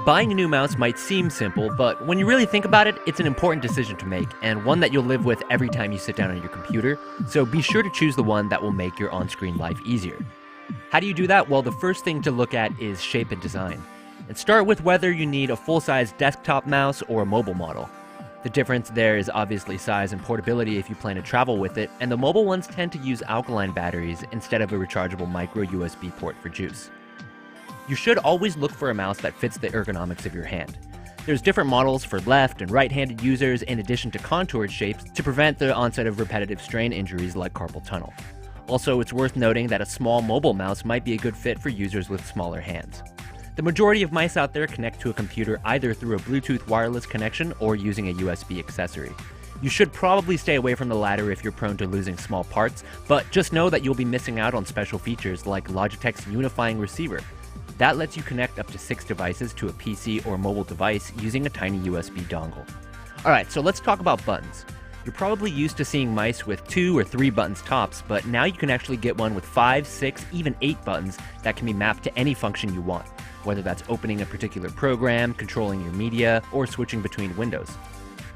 Buying a new mouse might seem simple, but when you really think about it, it's an important decision to make, and one that you'll live with every time you sit down on your computer, so be sure to choose the one that will make your on-screen life easier. How do you do that? Well, the first thing to look at is shape and design. And start with whether you need a full-size desktop mouse or a mobile model. The difference there is obviously size and portability if you plan to travel with it, and the mobile ones tend to use alkaline batteries instead of a rechargeable micro USB port for juice. You should always look for a mouse that fits the ergonomics of your hand. There's different models for left and right-handed users in addition to contoured shapes to prevent the onset of repetitive strain injuries like carpal tunnel. Also, it's worth noting that a small mobile mouse might be a good fit for users with smaller hands. The majority of mice out there connect to a computer either through a Bluetooth wireless connection or using a USB accessory. You should probably stay away from the latter if you're prone to losing small parts, but just know that you'll be missing out on special features like Logitech's unifying receiver. That lets you connect up to 6 devices to a PC or mobile device using a tiny USB dongle. Alright, so let's talk about buttons. You're probably used to seeing mice with 2 or 3 buttons tops, but now you can actually get one with 5, 6, even 8 buttons that can be mapped to any function you want, whether that's opening a particular program, controlling your media, or switching between windows.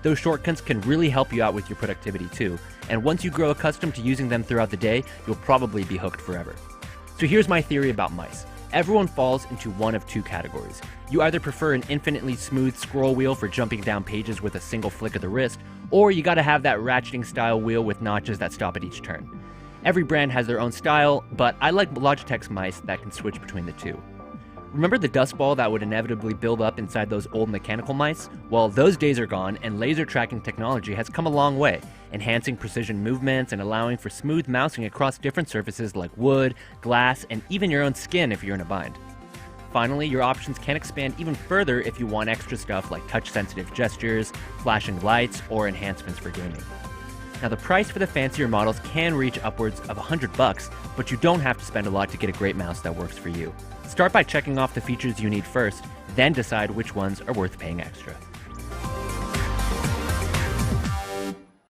Those shortcuts can really help you out with your productivity too, and once you grow accustomed to using them throughout the day, you'll probably be hooked forever. So here's my theory about mice. Everyone falls into one of 2 categories. You either prefer an infinitely smooth scroll wheel for jumping down pages with a single flick of the wrist, or you gotta have that ratcheting style wheel with notches that stop at each turn. Every brand has their own style, but I like Logitech's mice that can switch between the 2. Remember the dust ball that would inevitably build up inside those old mechanical mice? Well, those days are gone, and laser tracking technology has come a long way, enhancing precision movements and allowing for smooth mousing across different surfaces like wood, glass, and even your own skin if you're in a bind. Finally, your options can expand even further if you want extra stuff like touch-sensitive gestures, flashing lights, or enhancements for gaming. Now, the price for the fancier models can reach upwards of $100, but you don't have to spend a lot to get a great mouse that works for you. Start by checking off the features you need first, then decide which ones are worth paying extra.